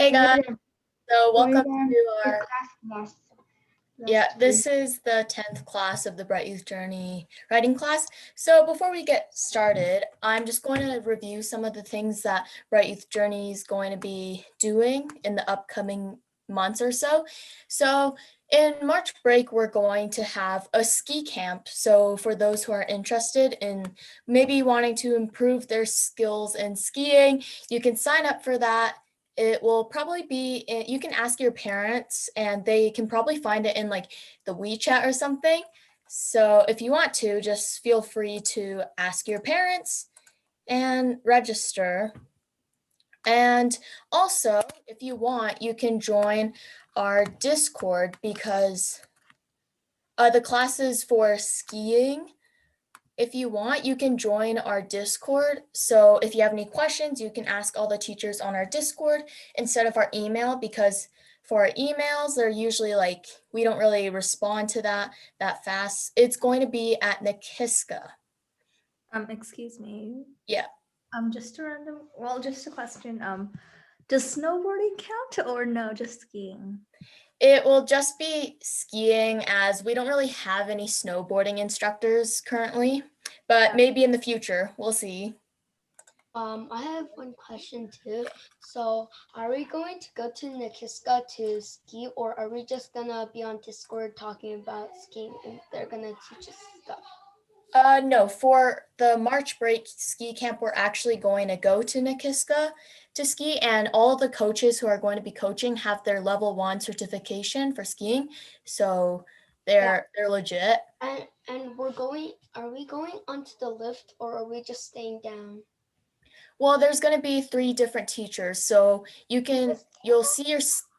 Hey guys, so welcome Welcome to to our, class. this is the 10th class of the Bright Youth Journey writing class. So before we get started, I'm just going to review some of the things that Bright Youth Journey is going to be doing in the upcoming months or so. So in March break, we're going to have a ski camp. So for those who are interested in maybe wanting to improve their skills in skiing, you can sign up for that. It will probably be, you can ask your parents and they can probably find it in like the WeChat or something. So if you want to, just feel free to ask your parents and register. And also, if you want, you can join our Discord because the classes for skiing, if you want, you can join our Discord. So if you have any questions, you can ask all the teachers on our Discord instead of our email, because for our emails, they're usually like, we don't really respond to that fast. It's going to be at Nakiska. Excuse me. Yeah. Just a question. Does snowboarding count or no, just skiing? It will just be skiing, as we don't really have any snowboarding instructors currently, but maybe in the future, we'll see. I have one question too. So, are we going to go to Nakiska to ski, or are we just gonna be on Discord talking about skiing and they're gonna teach us stuff? No, for the March break ski camp, we're actually going to go to Nakiska to ski, and all the coaches who are going to be coaching have their level 1 certification for skiing. So they're legit. And are we going onto the lift, or are we just staying down? Well, there's going to be 3 different teachers. So you'll see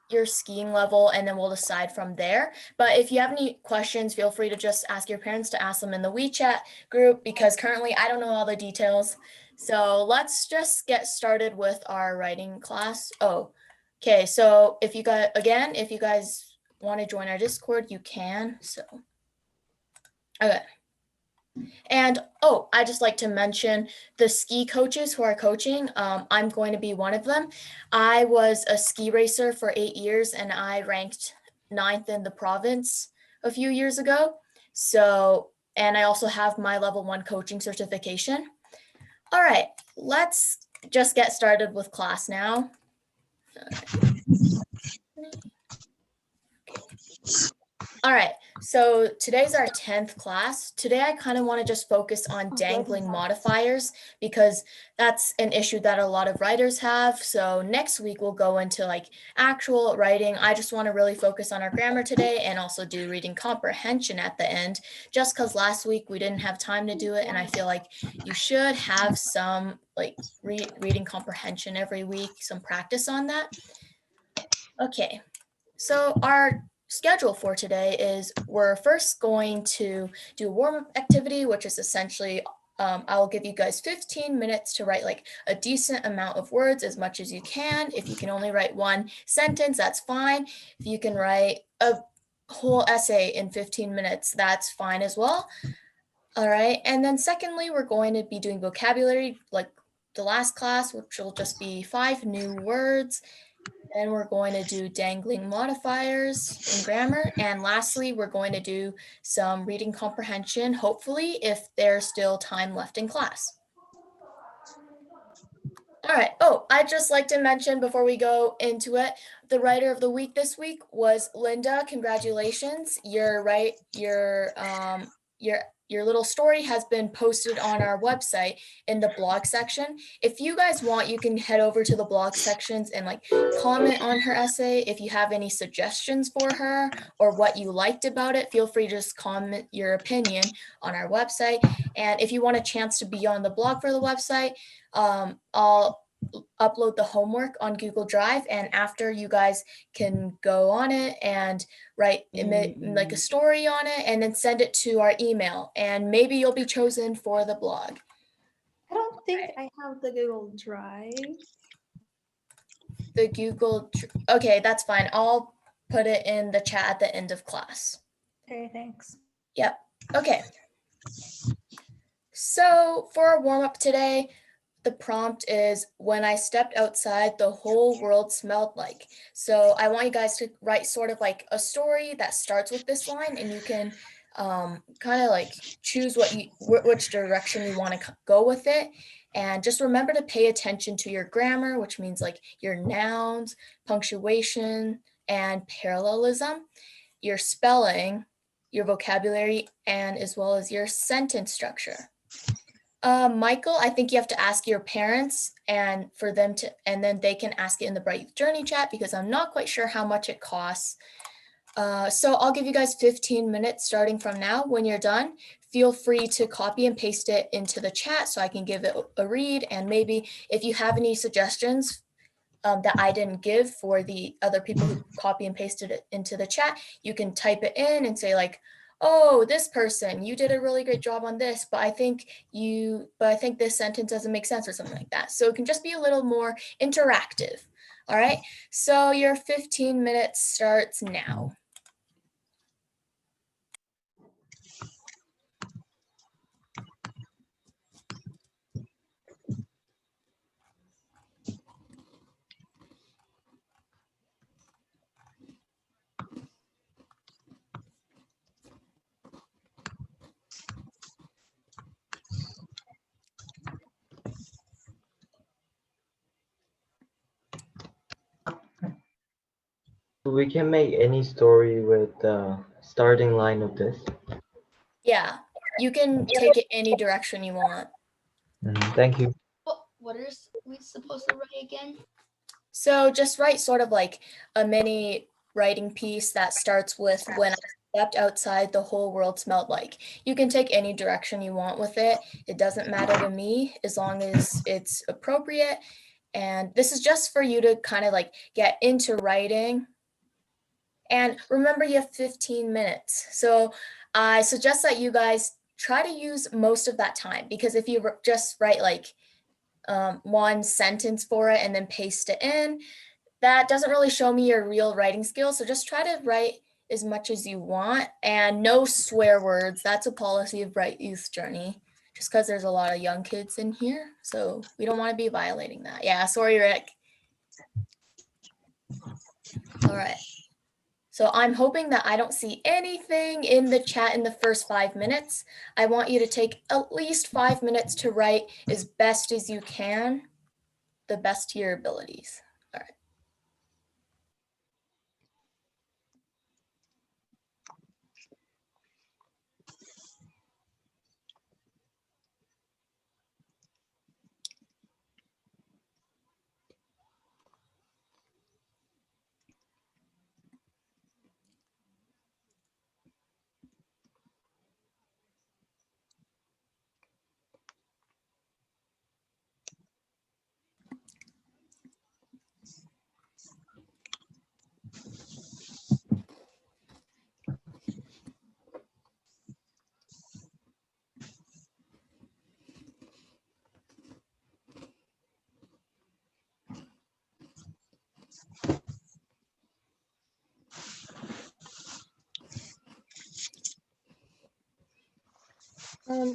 your skiing level and then we'll decide from there. But if you have any questions, feel free to just ask your parents to ask them in the WeChat group, because currently I don't know all the details. So let's just get started with our writing class. Oh, okay. So if you guys want to join our Discord, you can. So, okay. And I just like to mention the ski coaches who are coaching. I'm going to be one of them. I was a ski racer for 8 years and I ranked 9th in the province a few years ago. So, and I also have my level 1 coaching certification. All right, let's just get started with class now. All right, so today's our 10th class. Today I kind of want to just focus on dangling modifiers, because that's an issue that a lot of writers have. So next week we'll go into like actual writing. I just want to really focus on our grammar today and also do reading comprehension at the end, just because last week we didn't have time to do it, and I feel like you should have some like reading comprehension every week, some practice on that. Okay, so our schedule for today is we're first going to do a warm-up activity, which is essentially I'll give you guys 15 minutes to write like a decent amount of words, as much as you can. If you can only write 1 sentence, that's fine. If you can write a whole essay in 15 minutes, that's fine as well. All right, and then secondly, we're going to be doing vocabulary like the last class, which will just be 5 new words. Then we're going to do dangling modifiers in grammar. And lastly, we're going to do some reading comprehension, hopefully, if there's still time left in class. All right. I'd just like to mention before we go into it, the writer of the week this week was Linda. Congratulations. You're right. Your little story has been posted on our website in the blog section. If you guys want, you can head over to the blog sections and like comment on her essay. If you have any suggestions for her or what you liked about it, feel free to just comment your opinion on our website. And if you want a chance to be on the blog for the website, I'll upload the homework on Google Drive, and after you guys can go on it and write like a story on it and then send it to our email, and maybe you'll be chosen for the blog. I don't think I have the Google Drive. Okay, that's fine. I'll put it in the chat at the end of class. Okay, thanks. Yep. Okay. So for our warm-up today, the prompt is when I stepped outside, the whole world smelled like. So I want you guys to write sort of like a story that starts with this line, and you can kind of like choose which direction you want to go with it. And just remember to pay attention to your grammar, which means like your nouns, punctuation, and parallelism, your spelling, your vocabulary, and as well as your sentence structure. Michael, I think you have to ask your parents and then they can ask it in the Bright Youth Journey chat because I'm not quite sure how much it costs. So I'll give you guys 15 minutes starting from now. When you're done, feel free to copy and paste it into the chat so I can give it a read. And maybe if you have any suggestions that I didn't give for the other people who copy and pasted it into the chat, you can type it in and say like, oh, this person, you did a really great job on this, but I think this sentence doesn't make sense or something like that. So it can just be a little more interactive. All right, so your 15 minutes starts now. We can make any story with the starting line of this. Yeah, you can take it any direction you want. Thank you. What are we supposed to write again? So just write sort of like a mini writing piece that starts with when I stepped outside, the whole world smelled like. You can take any direction you want with it. It doesn't matter to me as long as it's appropriate. And this is just for you to kind of like get into writing. And remember, you have 15 minutes. So I suggest that you guys try to use most of that time, because if you just write like one sentence for it and then paste it in, that doesn't really show me your real writing skills. So just try to write as much as you want, and no swear words. That's a policy of Bright Youth Journey, just because there's a lot of young kids in here. So we don't want to be violating that. Yeah, sorry, Rick. All right. So I'm hoping that I don't see anything in the chat in the first 5 minutes. I want you to take at least 5 minutes to write as best as you can, the best to your abilities. All right.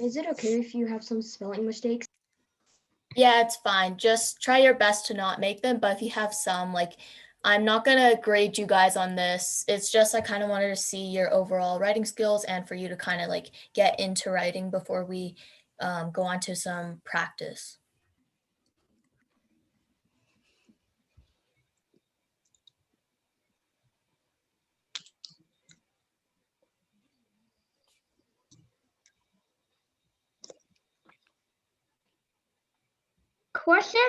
Is it okay if you have some spelling mistakes? Yeah, it's fine. Just try your best to not make them. But if you have some, like, I'm not going to grade you guys on this. It's just I kind of wanted to see your overall writing skills and for you to kind of like get into writing before we go on to some practice. Question?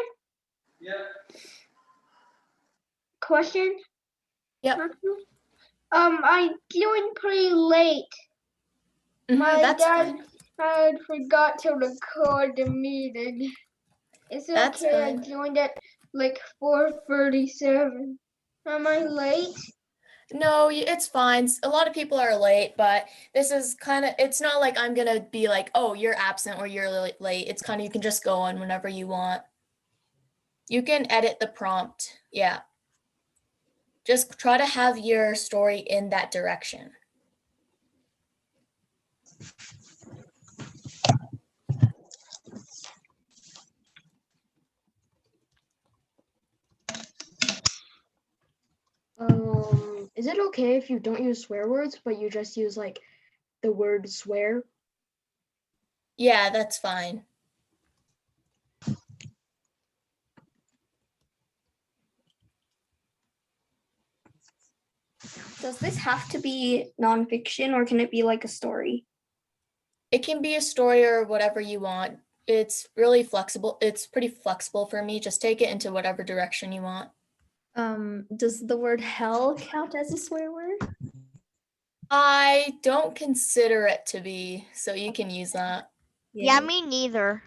Question? Yep. I joined pretty late. My That's dad fine. had forgot to record the meeting. Is it That's okay? fine. I joined at like 4:37. Am I late? No, it's fine. A lot of people are late, but this is kind of, it's not like I'm going to be like, oh, you're absent or you're late. It's kind of, you can just go on whenever you want. You can edit the prompt. Yeah. Just try to have your story in that direction. Is it okay if you don't use swear words, but you just use like the word swear? Yeah, that's fine. Does this have to be nonfiction or can it be like a story? It can be a story or whatever you want. It's really flexible. It's pretty flexible for me. Just take it into whatever direction you want. Does the word hell count as a swear word? I don't consider it to be, so you can use that. Yeah, me neither.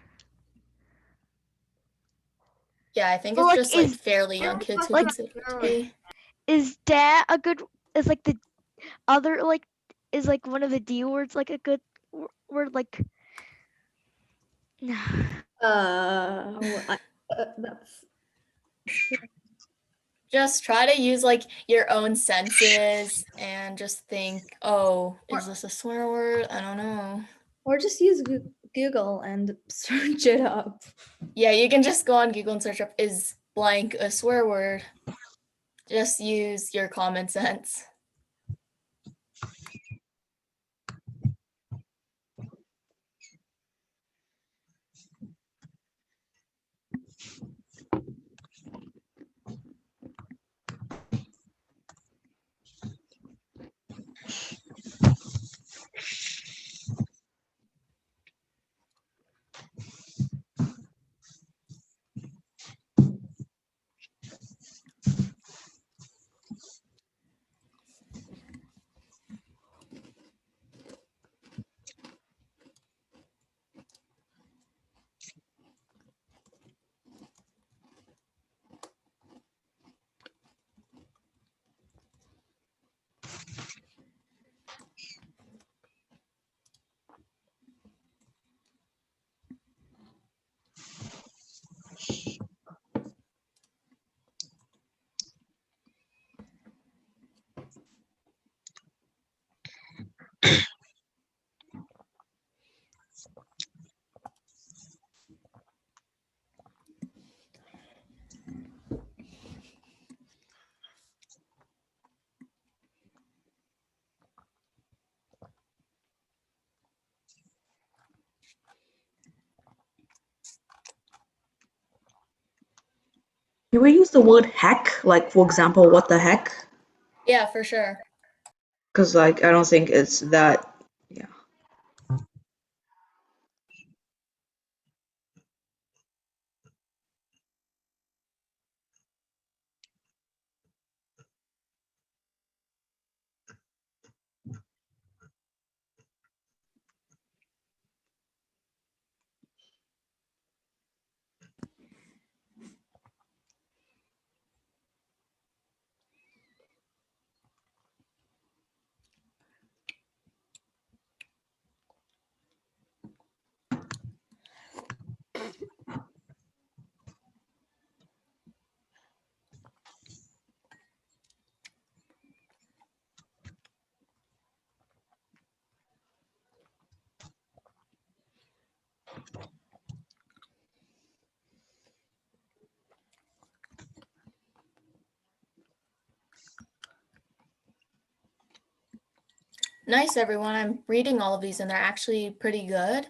Yeah, I think But, it's like, just like is- fairly young kids who like- consider it to be. Is that a good? Is like the other like is like one of the D words like a good word? Like That's Just try to use like your own senses and just think, oh, is this a swear word? I don't know. or just use Google and search it up. Yeah, you can just go on Google and search up is blank a swear word. Just use your common sense. Can we use the word heck? Like, for example, what the heck? Yeah, for sure. Because, like, I don't think it's that. Yeah. Nice, everyone. I'm reading all of these and they're actually pretty good.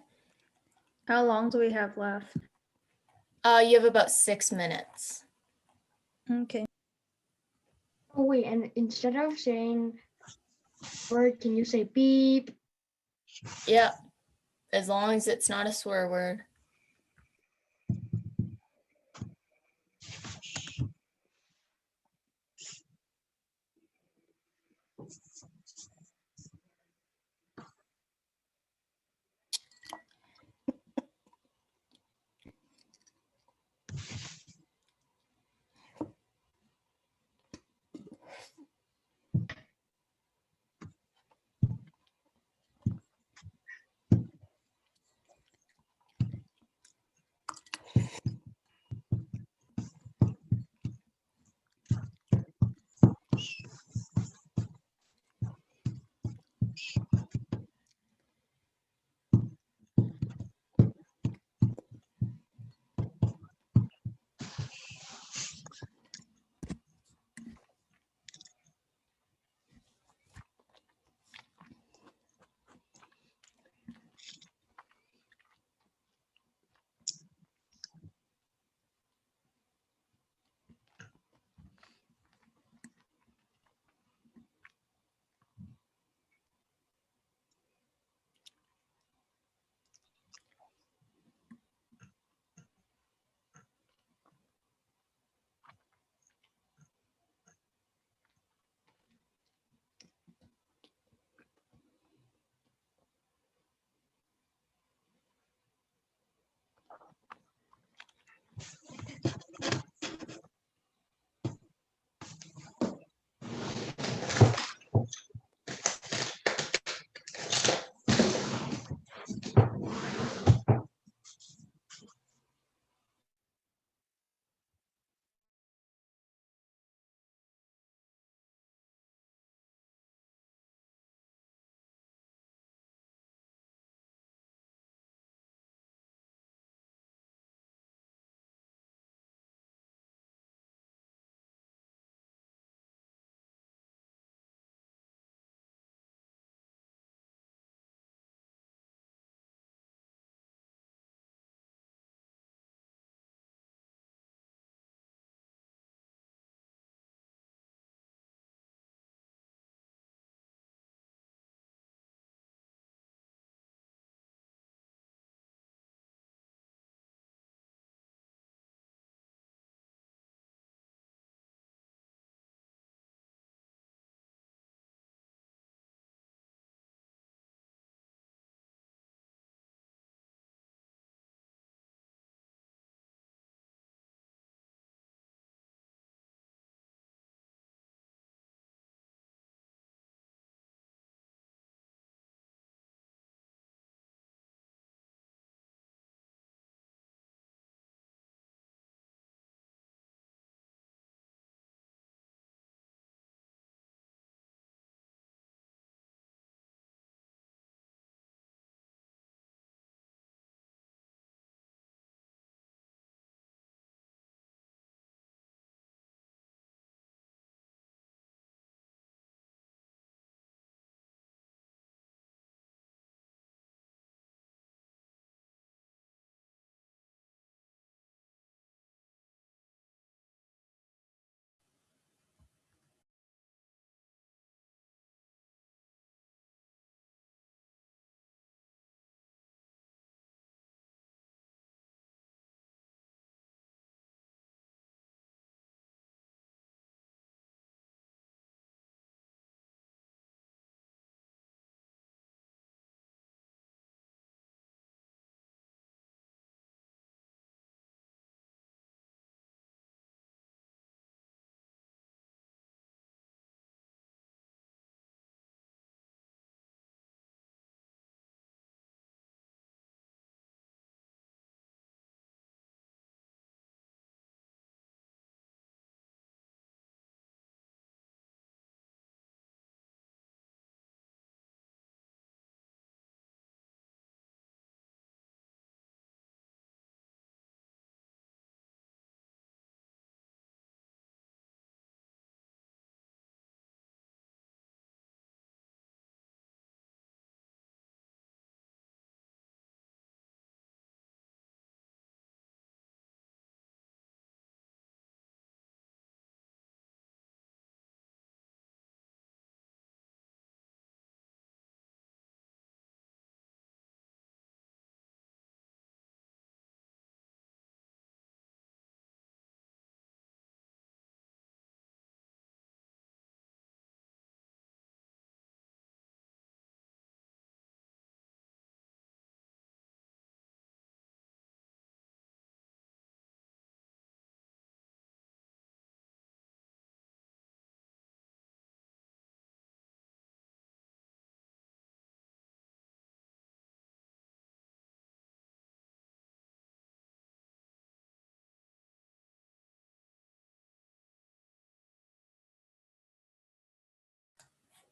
How long do we have left? You have about 6 minutes. Okay. Oh wait, and instead of saying word, can you say beep? Yep. As long as it's not a swear word.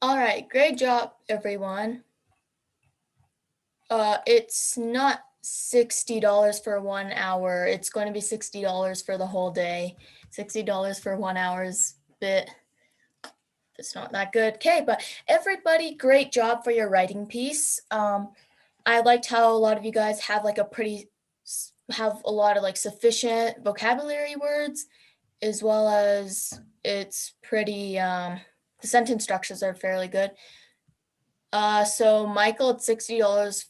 All right, great job, everyone. It's not $60 for 1 hour. It's going to be $60 for the whole day. $60 for 1 hour is a bit, it's not that good. Okay, but everybody, great job for your writing piece. I liked how a lot of you guys have like have a lot of like sufficient vocabulary words, as well as it's pretty, the sentence structures are fairly good. So Michael, it's $60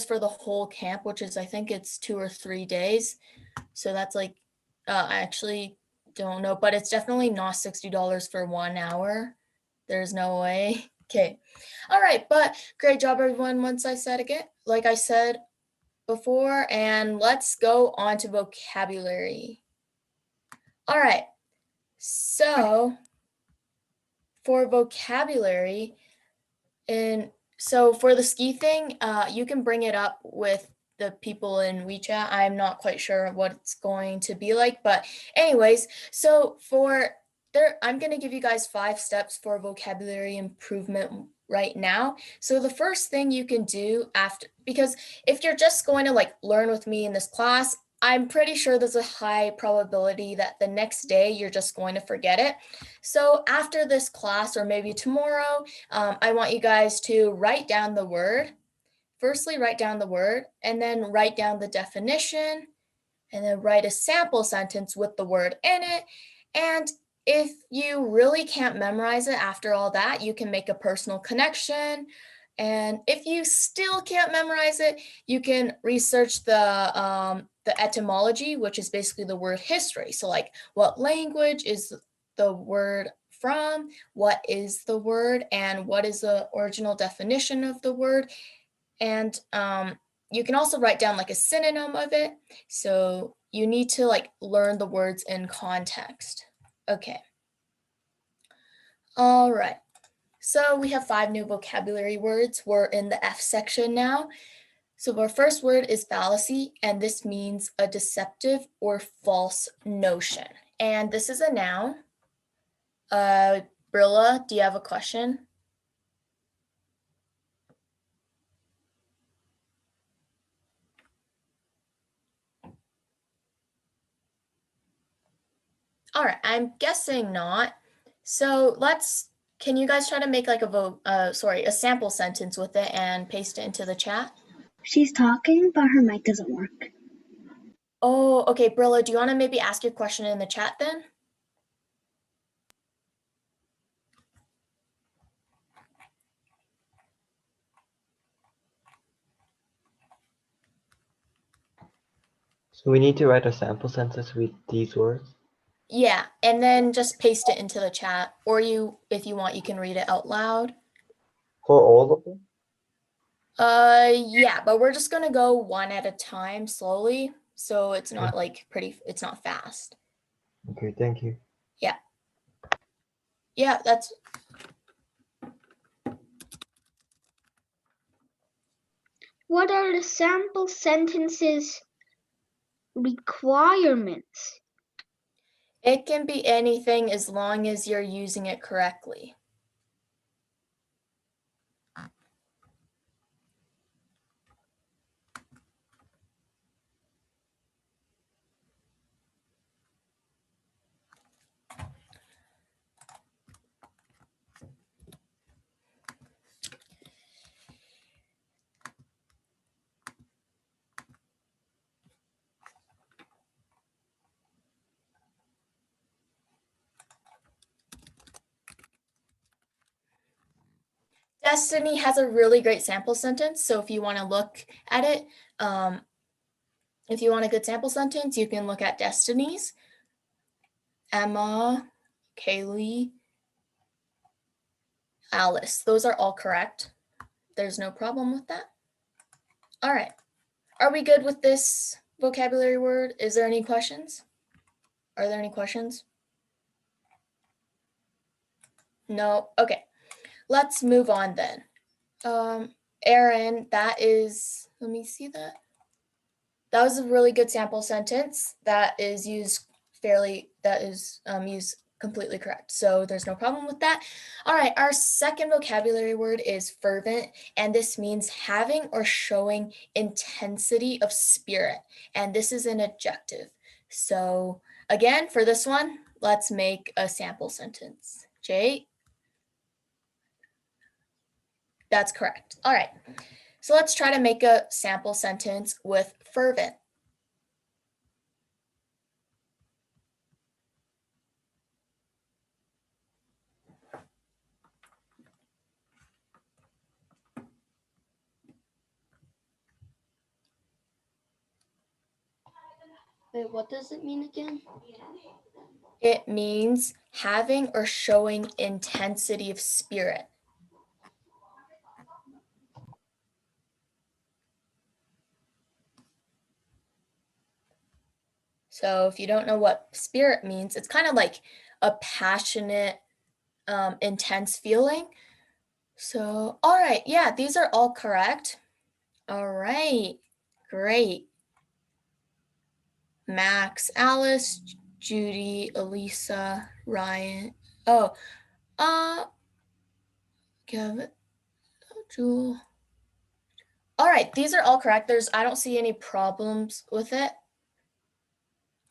for the whole camp, which is, I think it's 2 or 3 days. So that's like, I actually don't know, but it's definitely not $60 for 1 hour. There's no way. Okay. All right, but great job, everyone. Once I said again, like I said before, and let's go on to vocabulary. All right. So for vocabulary, so for the ski thing, you can bring it up with the people in WeChat. I'm not quite sure what it's going to be like, but anyways, so I'm going to give you guys 5 steps for vocabulary improvement right now. So the first thing you can do because if you're just going to like learn with me in this class, I'm pretty sure there's a high probability that the next day you're just going to forget it. So after this class, or maybe tomorrow, I want you guys to write down the word. Firstly, write down the word, and then write down the definition, and then write a sample sentence with the word in it. And if you really can't memorize it after all that, you can make a personal connection. And if you still can't memorize it, you can research the etymology, which is basically the word history. So like, what language is the word from? What is the word? And what is the original definition of the word? And you can also write down like a synonym of it. So you need to like learn the words in context. Okay. All right. So we have 5 new vocabulary words. We're in the F section now. So our first word is fallacy, and this means a deceptive or false notion. And this is a noun. Brilla, do you have a question? All right, I'm guessing not. So can you guys try to make like a sample sentence with it and paste it into the chat? She's talking, but her mic doesn't work. Oh, okay, Brilla, do you want to maybe ask your question in the chat then? So we need to write a sample sentence with these words. Yeah, and then just paste it into the chat, or if you want, you can read it out loud. For all of them? Yeah, but we're just gonna go one at a time slowly, so it's not like it's not fast. Okay, thank you. Yeah. Yeah, that's. What are the sample sentences requirements? It can be anything as long as you're using it correctly. Destiny has a really great sample sentence. So if you want to look at it, if you want a good sample sentence, you can look at Destiny's. Emma, Kaylee, Alice. Those are all correct. There's no problem with that. All right. Are we good with this vocabulary word? Is there any questions? Are there any questions? No? Okay. Let's move on then. Aaron, let me see that. That was a really good sample sentence that is used used completely correct. So there's no problem with that. All right, our second vocabulary word is fervent, and this means having or showing intensity of spirit, and this is an adjective. So again, for this one, let's make a sample sentence. Jay? That's correct. All right, so let's try to make a sample sentence with fervent. Wait, what does it mean again? It means having or showing intensity of spirit. So if you don't know what spirit means, it's kind of like a passionate, intense feeling. So, all right, yeah, these are all correct. All right, great. Max, Alice, Judy, Elisa, Ryan. Oh, Kevin, Jewel. All right, these are all correct. I don't see any problems with it.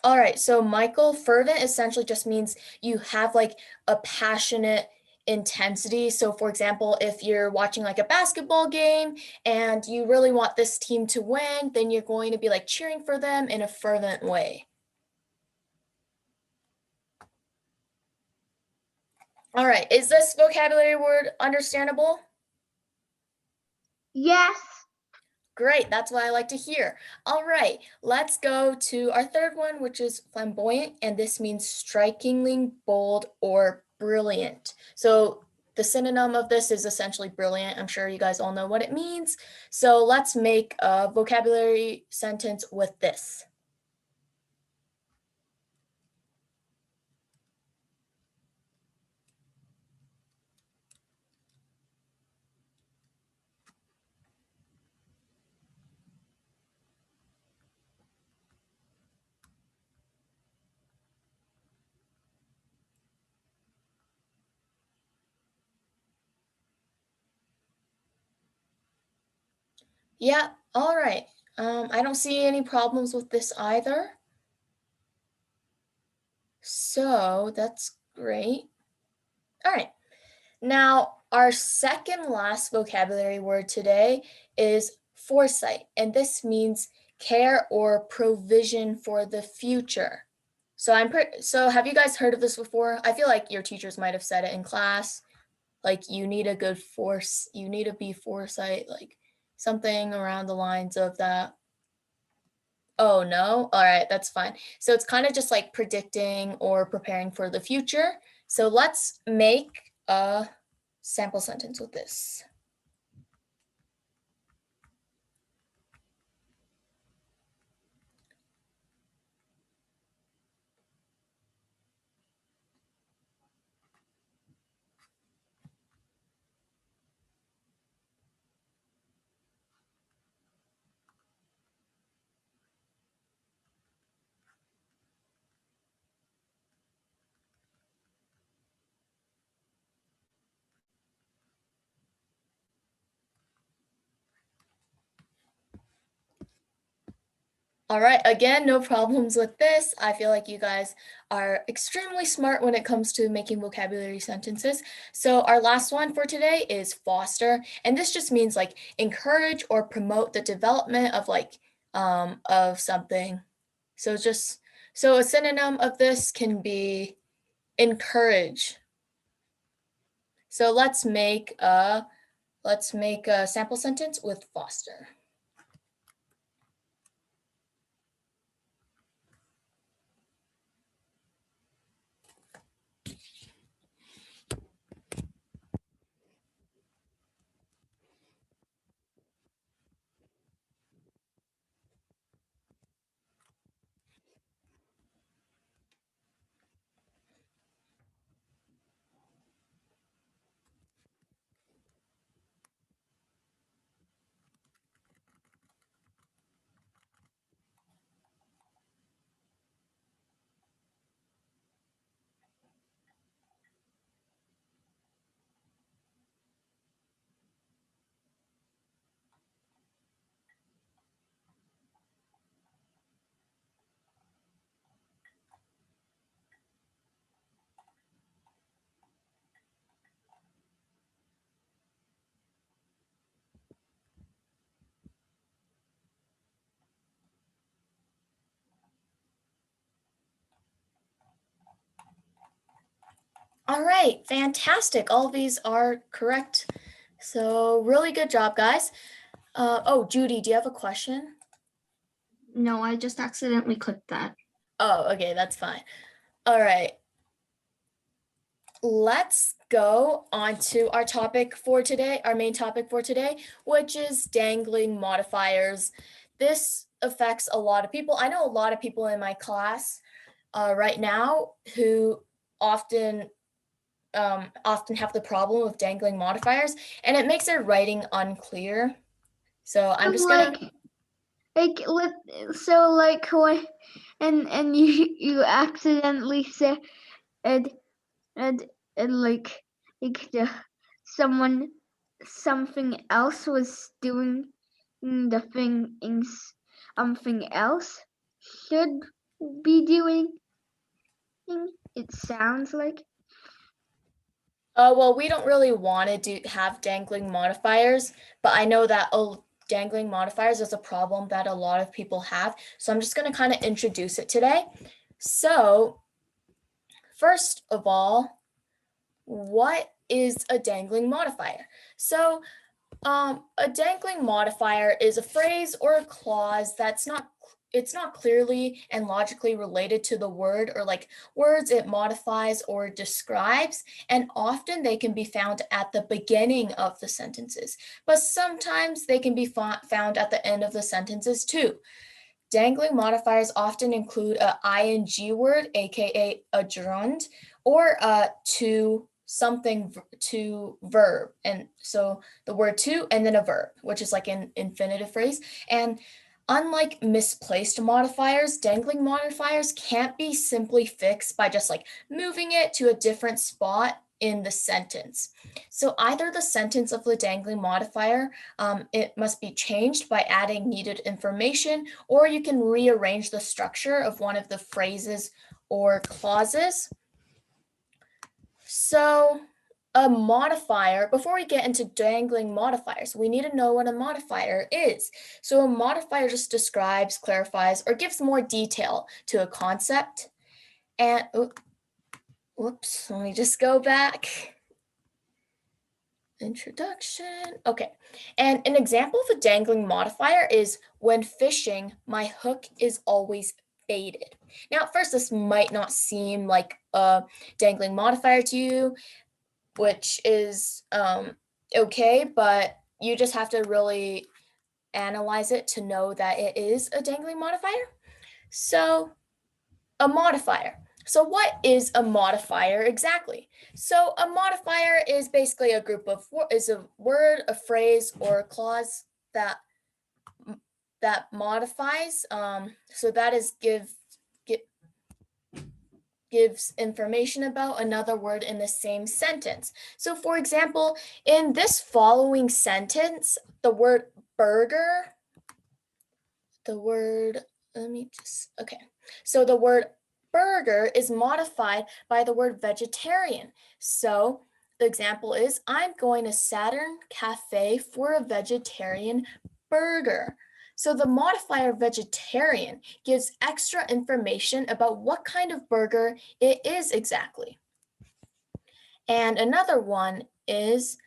All right, so Michael, fervent essentially just means you have like a passionate intensity. So for example, if you're watching like a basketball game and you really want this team to win, then you're going to be like cheering for them in a fervent way. All right, is this vocabulary word understandable? Yes. Great, that's what I like to hear. All right, let's go to our third one, which is flamboyant, and this means strikingly bold or brilliant. So the synonym of this is essentially brilliant. I'm sure you guys all know what it means. So let's make a vocabulary sentence with this. Yeah, all right. I don't see any problems with this either. So that's great. All right. Now, our second last vocabulary word today is foresight, and this means care or provision for the future. So have you guys heard of this before? I feel like your teachers might have said it in class. Like you need to be foresight, like something around the lines of that. Oh no? All right, that's fine. So it's kind of just like predicting or preparing for the future. So let's make a sample sentence with this. All right, again, no problems with this. I feel like you guys are extremely smart when it comes to making vocabulary sentences. So our last one for today is foster, and this just means like encourage or promote the development of of something. So a synonym of this can be encourage. So let's make a sample sentence with foster. All right, fantastic. All of these are correct. So really good job, guys. Oh, Judy, do you have a question? No, I just accidentally clicked that. Oh, okay, that's fine. All right. Let's go on to our topic for today, our main topic for today, which is dangling modifiers. This affects a lot of people. I know a lot of people in my class right now who often have the problem of dangling modifiers, and it makes their writing unclear. So I'm just gonna. And you accidentally said and someone something else was doing the thing in something else should be doing. It sounds like. Well, we don't really want to have dangling modifiers, but I know that dangling modifiers is a problem that a lot of people have. So I'm just going to kind of introduce it today. So first of all, what is a dangling modifier? So a dangling modifier is a phrase or a clause it's not clearly and logically related to the word or like words it modifies or describes, and often they can be found at the beginning of the sentences, but sometimes they can be found at the end of the sentences too. Dangling modifiers often include a ing word, aka a gerund, or a to something to verb. And so the word to and then a verb, which is like an infinitive phrase. And unlike misplaced modifiers, dangling modifiers can't be simply fixed by just like moving it to a different spot in the sentence. So either the sentence of the dangling modifier, it must be changed by adding needed information, or you can rearrange the structure of one of the phrases or clauses. So a modifier, before we get into dangling modifiers, we need to know what a modifier is. So a modifier just describes, clarifies, or gives more detail to a concept. And, whoops, let me just go back. Introduction. Okay. And an example of a dangling modifier is when fishing, my hook is always baited. Now, at first, this might not seem like a dangling modifier to you, which is okay, but you just have to really analyze it to know that it is a dangling modifier. So a modifier. So what is a modifier exactly? So a modifier is basically a group of is a word, a phrase, or a clause that modifies. So that is gives information about another word in the same sentence. So for example, in this following sentence, the word burger, so the word burger is modified by the word vegetarian. So the example is, I'm going to Saturn Cafe for a vegetarian burger. So the modifier vegetarian gives extra information about what kind of burger it is exactly. And another one is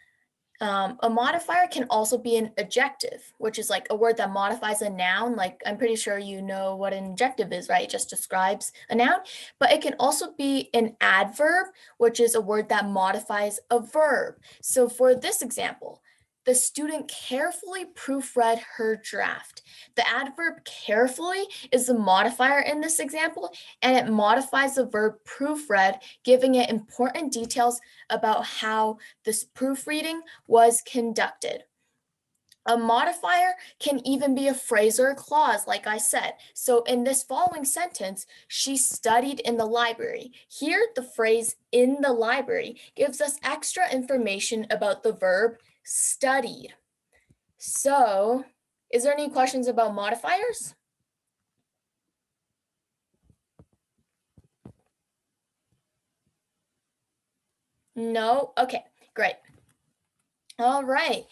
a modifier can also be an adjective, which is like a word that modifies a noun. Like I'm pretty sure you know what an adjective is, right? It just describes a noun. But it can also be an adverb, which is a word that modifies a verb. So for this example, the student carefully proofread her draft. The adverb carefully is the modifier in this example, and it modifies the verb proofread, giving it important details about how this proofreading was conducted. A modifier can even be a phrase or a clause, like I said. So in this following sentence, she studied in the library. Here, the phrase in the library gives us extra information about the verb studied. So, is there any questions about modifiers? No? Okay, great. All right.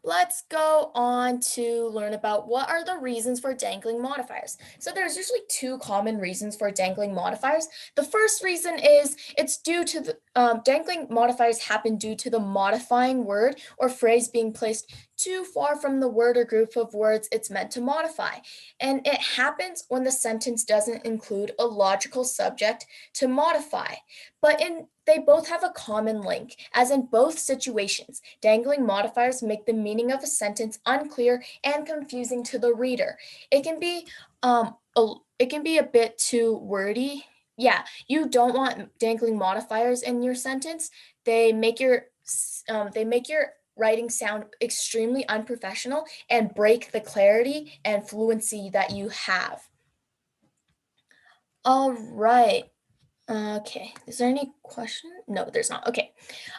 let's go on to learn about what are the reasons for dangling modifiers. So there's usually two common reasons for dangling modifiers. The first reason is it's due to the dangling modifiers happen due to the modifying word or phrase being placed too far from the word or group of words it's meant to modify. And it happens when the sentence doesn't include a logical subject to modify. But they both have a common link, as in both situations, dangling modifiers make the meaning of a sentence unclear and confusing to the reader. It can be a bit too wordy. Yeah, you don't want dangling modifiers in your sentence. They make your writing sound extremely unprofessional and break the clarity and fluency that you have. All right. Okay, is there any question? No, there's not. Okay.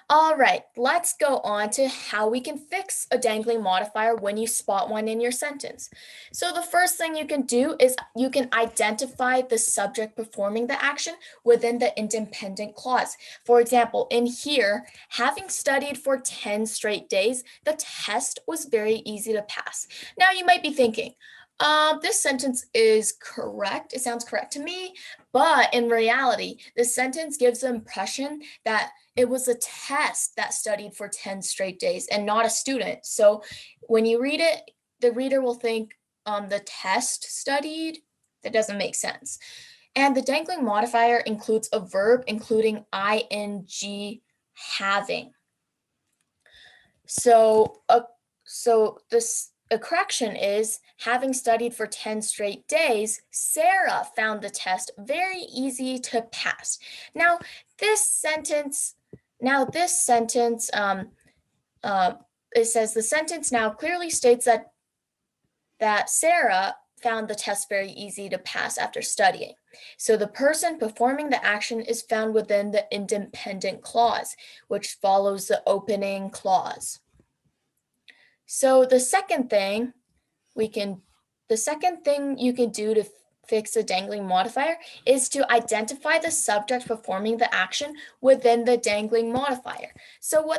All right, let's go on to how we can fix a dangling modifier when you spot one in your sentence. So the first thing you can do is you can identify the subject performing the action within the independent clause. For example, in here, having studied for 10 straight days, the test was very easy to pass. Now you might be thinking, this sentence is correct. It sounds correct to me, but in reality, this sentence gives the impression that it was a test that studied for 10 straight days and not a student. So when you read it, the reader will think the test studied. That doesn't make sense. And the dangling modifier includes a verb including ing having. So a correction is, having studied for 10 straight days, Sarah found the test very easy to pass. Now, this sentence, it says the sentence now clearly states that Sarah found the test very easy to pass after studying. So the person performing the action is found within the independent clause, which follows the opening clause. So the second thing you can do to fix a dangling modifier is to identify the subject performing the action within the dangling modifier. So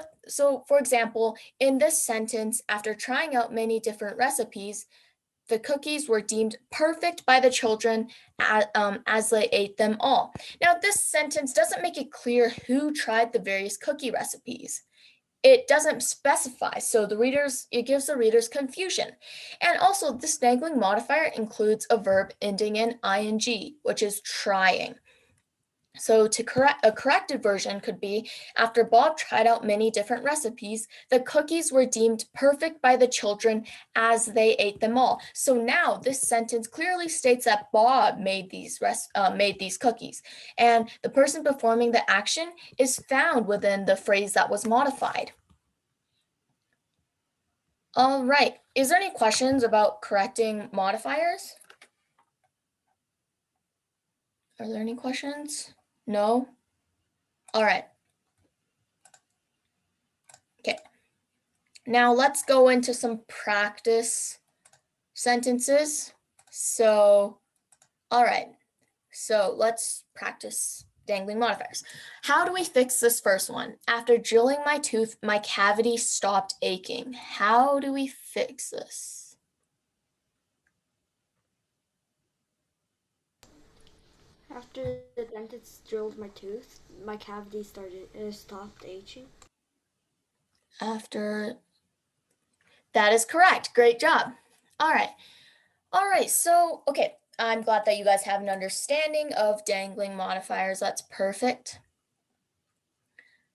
for example, in this sentence, after trying out many different recipes, the cookies were deemed perfect by the children as they ate them all. Now, this sentence doesn't make it clear who tried the various cookie recipes. It doesn't specify, so it gives the readers confusion. And also, this dangling modifier includes a verb ending in ing, which is trying. So a corrected version could be, after Bob tried out many different recipes, the cookies were deemed perfect by the children as they ate them all. So now this sentence clearly states that Bob made these cookies, and the person performing the action is found within the phrase that was modified. All right, is there any questions about correcting modifiers? Are there any questions? No? All right. Okay. Now let's go into some practice sentences. So, all right. So let's practice dangling modifiers. How do we fix this first one? After drilling my tooth, my cavity stopped aching. How do we fix this? After the dentist drilled my tooth, my cavity stopped itching. That is correct. Great job. All right. So, okay. I'm glad that you guys have an understanding of dangling modifiers. That's perfect.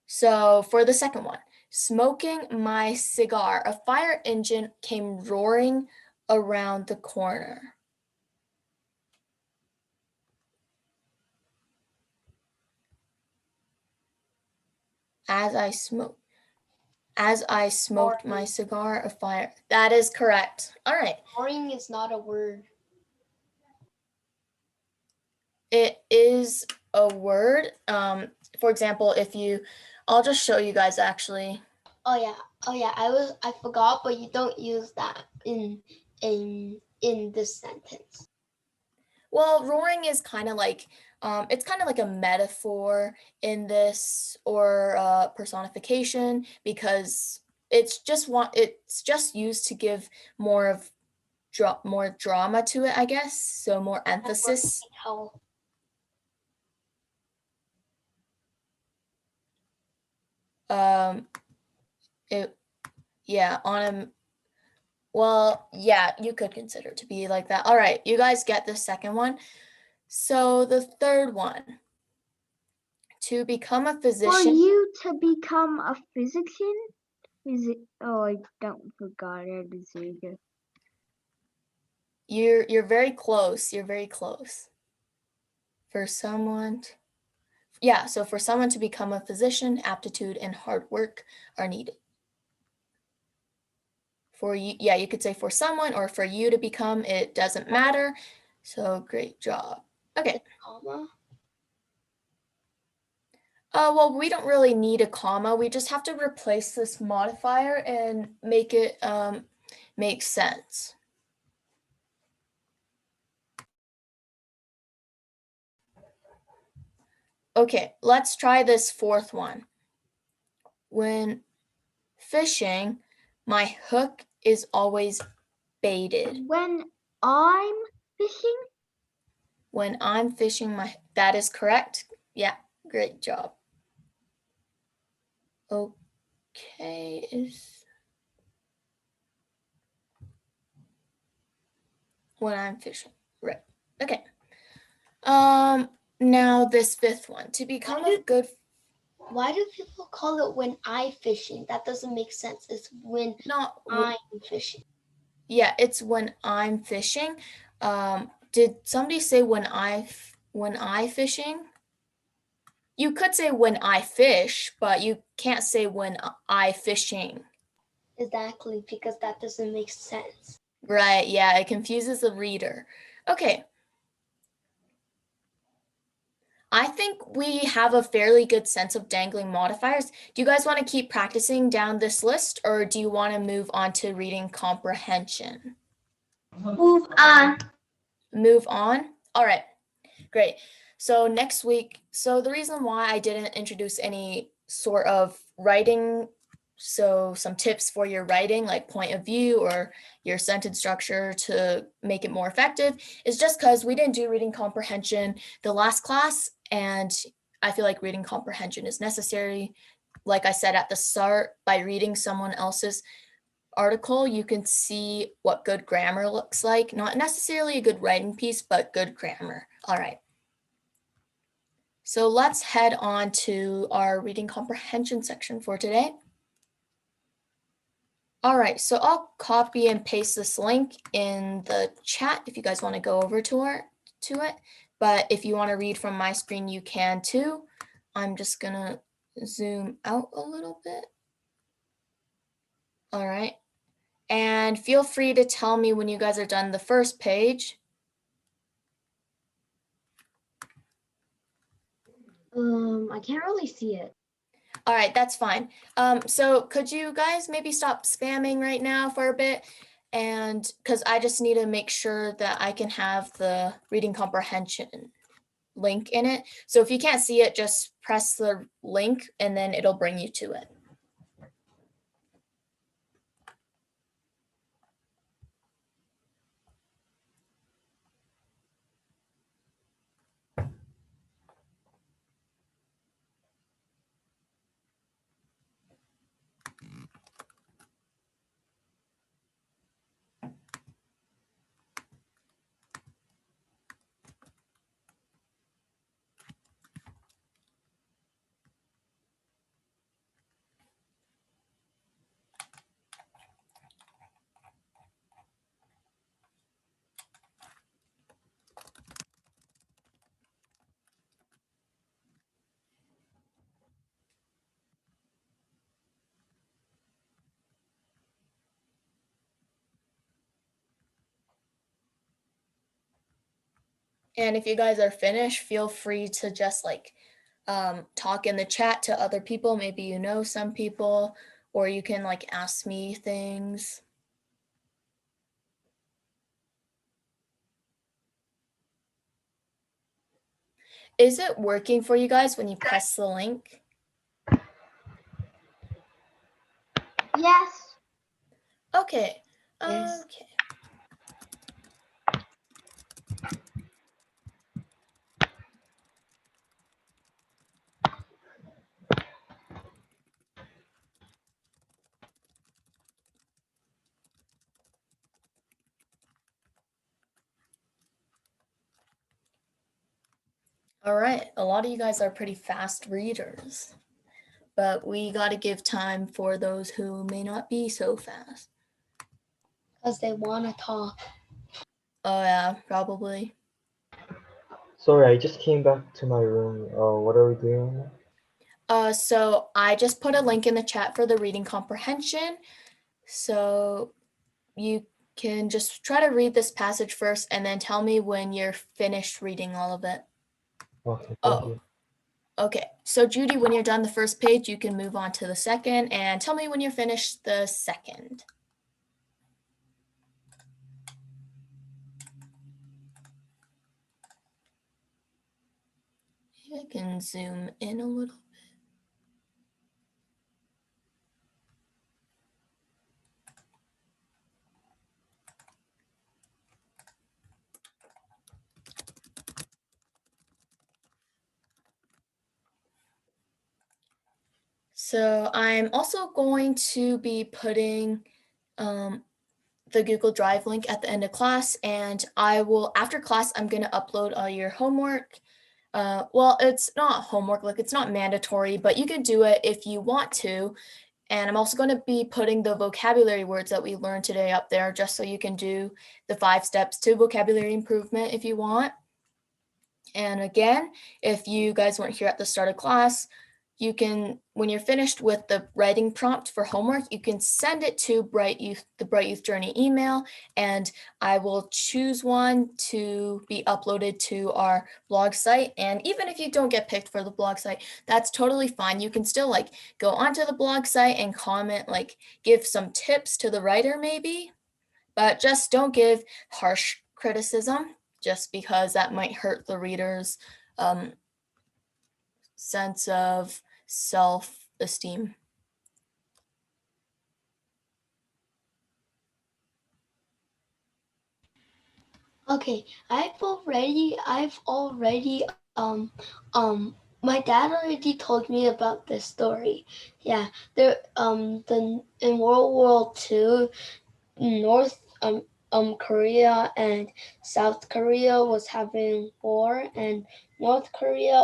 So for the second one, smoking my cigar, a fire engine came roaring around the corner. As I smoked my cigar, a fire. That is correct. All right. Roaring is not a word. It is a word. For example, I'll just show you guys actually. Oh yeah. I forgot, but you don't use that in this sentence. Well, roaring is kind of like it's kind of like a metaphor in this, or personification, because it's just used to give more drama to it, I guess. So more emphasis. How? It yeah, well, yeah, you could consider it to be like that. All right, you guys get the second one. So the third one, to become a For physician. you to become a physician? Oh, I don't forgot how to say it. You're very close. You're very close. For someone, yeah, so for someone to become a physician, aptitude and hard work are needed. For you, yeah, you could say for someone or for you to become, it doesn't matter. So great job. Okay. Comma? Well, we don't really need a comma. We just have to replace this modifier and make it make sense. Okay, let's try this fourth one. When fishing, my hook is always baited. When I'm fishing? When I'm fishing, that is correct. Yeah, great job. Okay, when I'm fishing, right? Okay. Now this fifth one, to become a good. Why do people call it when I fishing? That doesn't make sense. It's when I'm fishing. Yeah, it's when I'm fishing. Did somebody say when I fishing? You could say when I fish, but you can't say when I fishing. Exactly, because that doesn't make sense. Right, yeah, it confuses the reader. Okay. I think we have a fairly good sense of dangling modifiers. Do you guys want to keep practicing down this list, or do you want to move on to reading comprehension? Move on. Move on? All right, great. So next week, so the reason why I didn't introduce any sort of writing, so some tips for your writing, like point of view or your sentence structure to make it more effective, is just because we didn't do reading comprehension the last class, and I feel like reading comprehension is necessary. Like I said at the start, by reading someone else's article, you can see what good grammar looks like. Not necessarily a good writing piece, but good grammar. All right. So let's head on to our reading comprehension section for today. All right, so I'll copy and paste this link in the chat if you guys want to go over to it. But if you want to read from my screen, you can too. I'm just gonna zoom out a little bit. All right. And feel free to tell me when you guys are done the first page. I can't really see it. All right, that's fine. So could you guys maybe stop spamming right now for a bit? And because I just need to make sure that I can have the reading comprehension link in it. So if you can't see it, just press the link and then it'll bring you to it. And if you guys are finished, feel free to just like talk in the chat to other people. Maybe you know some people, or you can like ask me things. Is it working for you guys when you press the link? Yes. Okay. Yes. Okay. All right. A lot of you guys are pretty fast readers, but we got to give time for those who may not be so fast. Because they want to talk. Oh, yeah, probably. Sorry, I just came back to my room. What are we doing now? So I just put a link in the chat for the reading comprehension. So you can just try to read this passage first and then tell me when you're finished reading all of it. Okay, thank Oh, you. okay. So Judy, when you're done the first page, you can move on to the second and tell me when you're finished the second. I can zoom in a little. So I'm also going to be putting the Google Drive link at the end of class, and I will, after class, I'm going to upload all your homework. Well, it's not homework, like it's not mandatory, but you can do it if you want to. And I'm also going to be putting the vocabulary words that we learned today up there, just so you can do the 5 steps to vocabulary improvement if you want. And again, if you guys weren't here at the start of class, you can, when you're finished with the writing prompt for homework, you can send it to the Bright Youth Journey email, and I will choose one to be uploaded to our blog site. And even if you don't get picked for the blog site, that's totally fine. You can still like go onto the blog site and comment, like give some tips to the writer maybe, but just don't give harsh criticism, just because that might hurt the reader's sense of self-esteem. Okay, I've already my dad already told me about this story. Yeah, in World War II, North Korea and South Korea was having war, and North Korea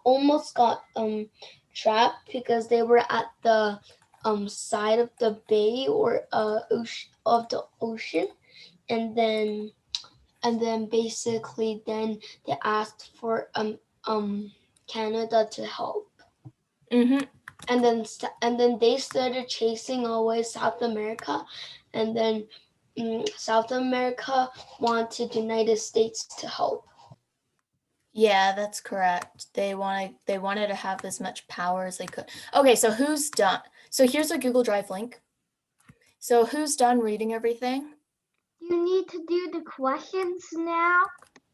almost got trapped because they were at the side of the bay or of the ocean, and then basically then they asked for Canada to help. Mm-hmm. And then they started chasing away South America, and then South America wanted the United States to help. Yeah, that's correct. They wanted to have as much power as they could. Okay, so who's done? So here's a Google Drive link. So who's done reading everything? You need to do the questions now.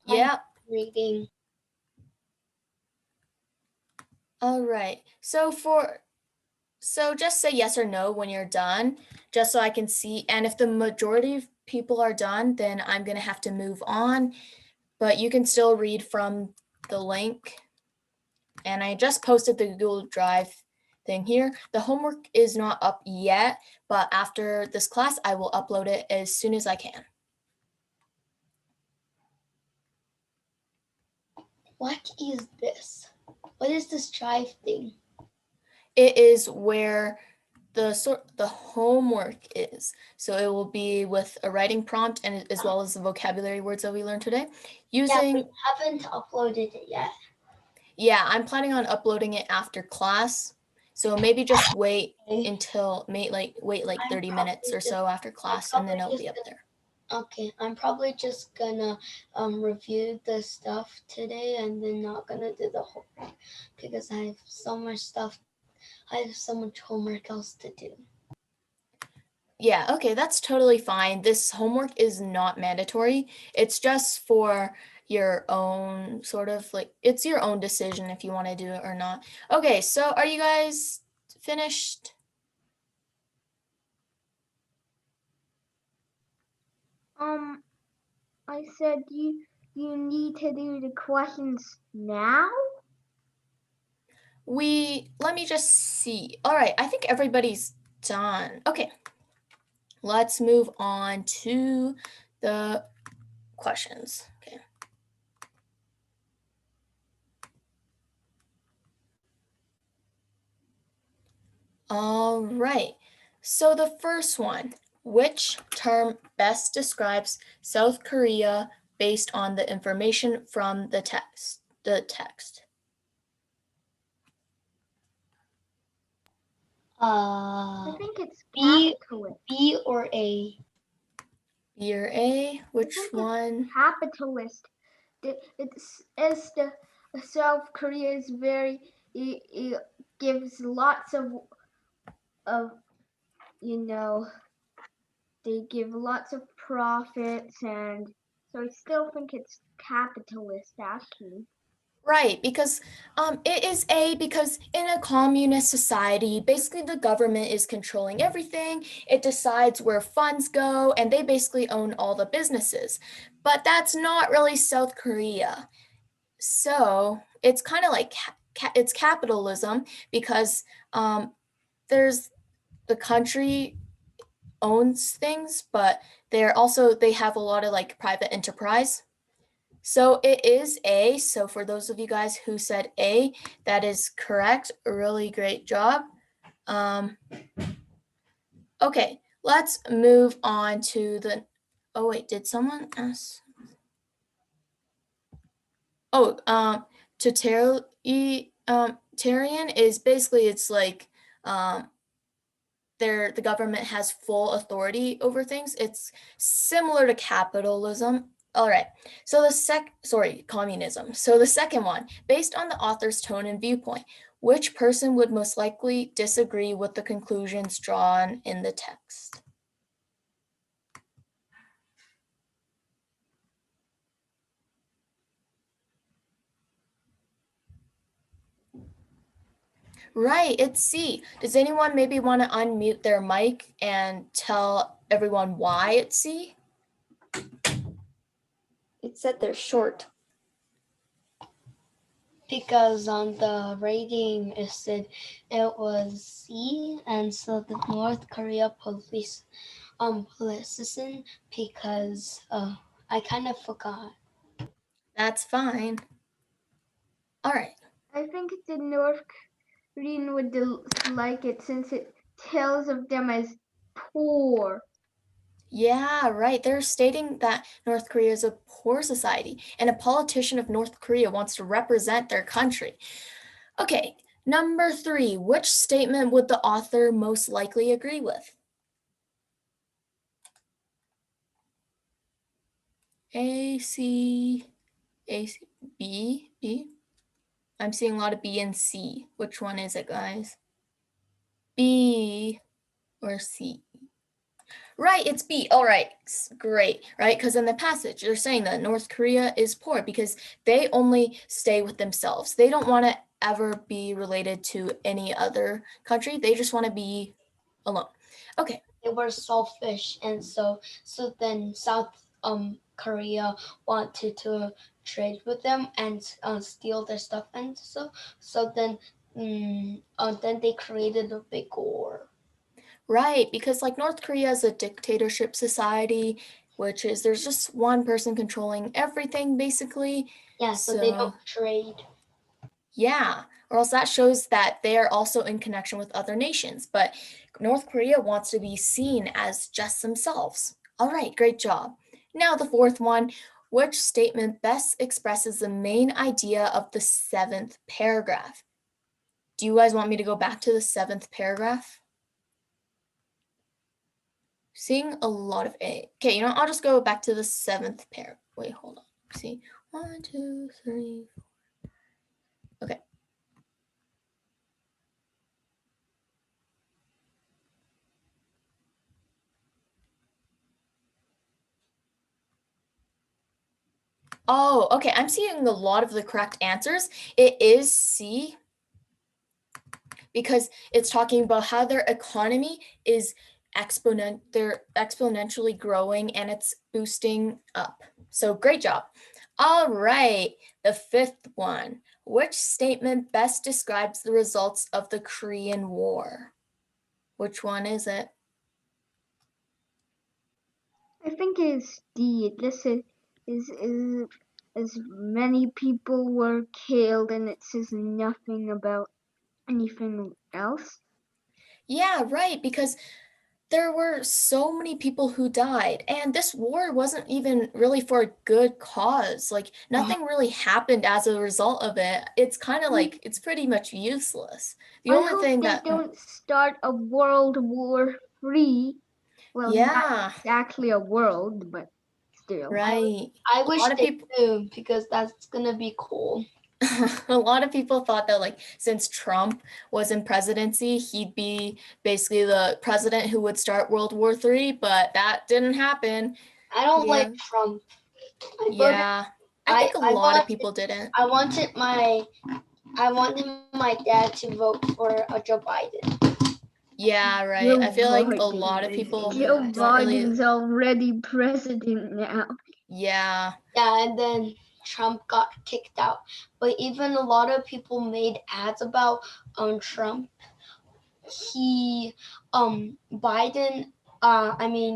Yeah. Reading. All right. So just say yes or no when you're done, just so I can see. And if the majority of people are done, then I'm going to have to move on. But you can still read from the link. And I just posted the Google Drive thing here. The homework is not up yet, but after this class, I will upload it as soon as I can. What is this? What is this Drive thing? It is where the homework is. So it will be with a writing prompt and as well as the vocabulary words that we learned today. Using Yeah, we haven't uploaded it yet. Yeah, I'm planning on uploading it after class. So maybe just wait until wait like 30 minutes or so after class, and then it'll be up there. Okay, I'm probably just gonna review the stuff today and then not gonna do the homework because I have so much stuff. I have so much homework else to do. Yeah, okay, that's totally fine. This homework is not mandatory. It's just for your own sort of like, it's your own decision if you want to do it or not. Okay, so are you guys finished? I said you need to do the questions now? Let me just see. All right, I think everybody's done. Okay, let's move on to the questions. Okay. All right, so the first one, which term best describes South Korea based on the information from the text? I think it's B- capitalist. B or A? B or A, which think it's one? Capitalist. It's as the South Korea is very it gives lots of they give lots of profits, and so I still think it's capitalist actually. Right, because it is A, because in a communist society, basically the government is controlling everything. It decides where funds go, and they basically own all the businesses. But that's not really South Korea. So it's kind of like it's capitalism, because there's the country owns things, but they have a lot of like private enterprise. So it is A. So for those of you guys who said A, that is correct. A really great job. Okay, let's move on to the, oh wait, did someone ask? Oh, totalitarian is basically, it's like the government has full authority over things. It's similar to capitalism. All right, so communism. So the second one, based on the author's tone and viewpoint, which person would most likely disagree with the conclusions drawn in the text? Right, it's C. Does anyone maybe want to unmute their mic and tell everyone why it's C? It said they're short. Because on the rating it said it was C, and so the North Korea politician, because I kind of forgot. That's fine. All right. I think the North Korean would like it since it tells of them as poor. Yeah, right. They're stating that North Korea is a poor society, and a politician of North Korea wants to represent their country. Okay, number 3, which statement would the author most likely agree with? A, C, B, B? I'm seeing a lot of B and C. Which one is it, guys? B or C? Right, it's B. All right, great, right? Because in the passage, they're saying that North Korea is poor because they only stay with themselves. They don't want to ever be related to any other country. They just want to be alone. Okay. They were selfish, and so then South Korea wanted to trade with them and steal their stuff, and so then they created a big war. Right, because like North Korea is a dictatorship society, which is there's just one person controlling everything basically. Yeah, so they don't trade. Yeah, or else that shows that they are also in connection with other nations. But North Korea wants to be seen as just themselves. All right, great job. Now the fourth one, which statement best expresses the main idea of the 7th paragraph? Do you guys want me to go back to the 7th paragraph? Seeing a lot of A. Okay, you know, I'll just go back to the 7th paragraph. Wait, hold on. See, 1, 2, 3, 4. Okay. Oh, okay. I'm seeing a lot of the correct answers. It is C, because it's talking about how their economy is they're exponentially growing and it's boosting up. So great job. All right, the fifth one. Which statement best describes the results of the Korean War? Which one is it? I think it's D. This is as many people were killed, and it says nothing about anything else. Yeah, right, because there were so many people who died, and this war wasn't even really for a good cause. Like, nothing really happened as a result of it. It's kind of like, it's pretty much useless. The I only hope thing they that, don't start a World War III. Well, yeah, not exactly a world, but still. right. I A wish lot of they people, do because that's gonna be cool. a lot of people thought that, like, since Trump was in presidency, he'd be basically the president who would start World War III, but that didn't happen. I don't Yeah. like Trump. Yeah, I think a lot of wanted- people didn't. I wanted my dad to vote for Joe Biden. Yeah, right. Joe I feel like a Biden lot of is- people Joe don't really, Biden's already president now. yeah, Yeah, and then Trump got kicked out. But even a lot of people made ads about Trump.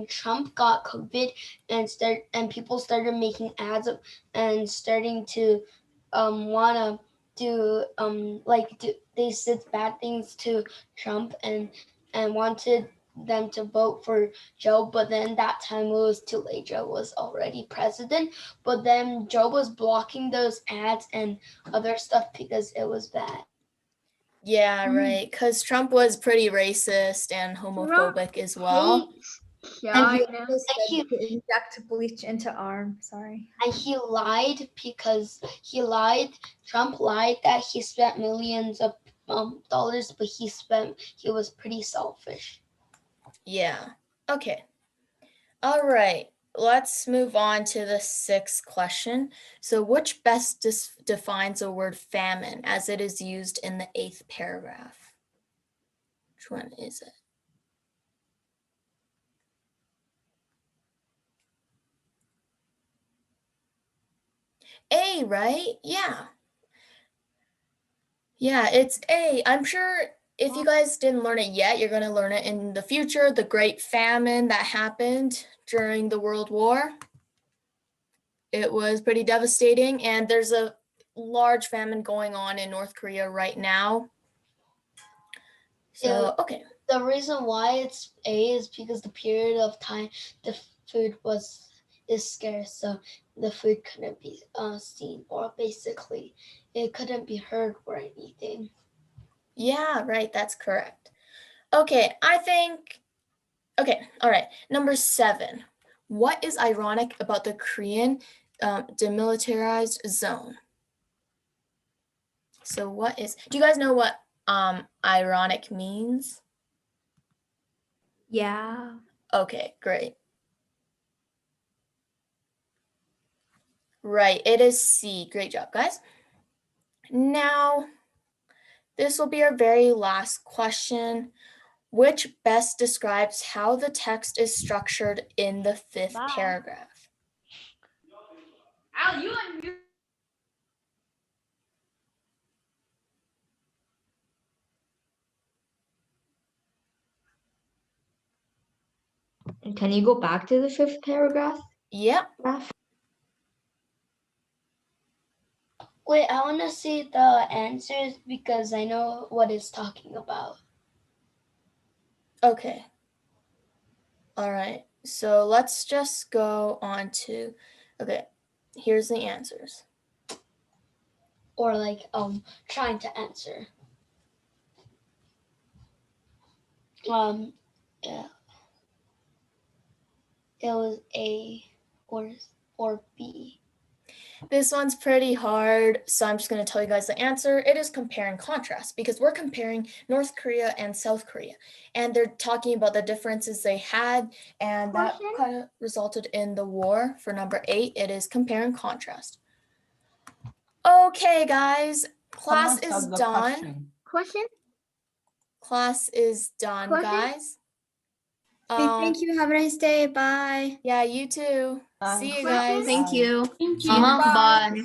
Trump got COVID and people started making ads and starting to wanna do they said bad things to Trump and wanted them to vote for Joe, but then that time it was too late. Joe was already president, but then Joe was blocking those ads and other stuff because it was bad. yeah, right. Because Trump was pretty racist and homophobic as well. Hates And he- China. To inject bleach into arm. Sorry. And he lied because Trump lied that he spent millions of dollars, but he was pretty selfish. Yeah. Okay. All right. Let's move on to the sixth question. So, which best defines the word famine as it is used in the eighth paragraph? Which one is it? A, right? Yeah. Yeah, it's A. I'm sure if you guys didn't learn it yet, you're going to learn it in the future. The Great Famine that happened during the World War. It was pretty devastating, and there's a large famine going on in North Korea right now. So, okay. The reason why it's A is because the period of time the food is scarce, so the food couldn't be seen, or basically it couldn't be heard or anything. Yeah, right. That's correct. Okay, all right. Number 7. What is ironic about the Korean demilitarized zone? So do you guys know what ironic means? Yeah. Okay, great. Right, it is C. Great job, guys. Now, this will be our very last question. Which best describes how the text is structured in the 5th paragraph? Al, you unmute. Can you go back to the 5th paragraph? Yep. Wait, I want to see the answers because I know what it's talking about. Okay. All right. So let's just go on to, okay, here's the answers. Or like trying to answer. Yeah. It was A or B. This one's pretty hard, so I'm just going to tell you guys the answer. It is compare and contrast because we're comparing North Korea and South Korea, and they're talking about the differences they had, and that kind of resulted in the war. For number 8, it is compare and contrast. Okay, guys, class is done. Question? Class is done, Question? guys. Um, you. Have a nice day. Bye. yeah, you too. See you Bye. guys. Thank you. Thank you. Bye.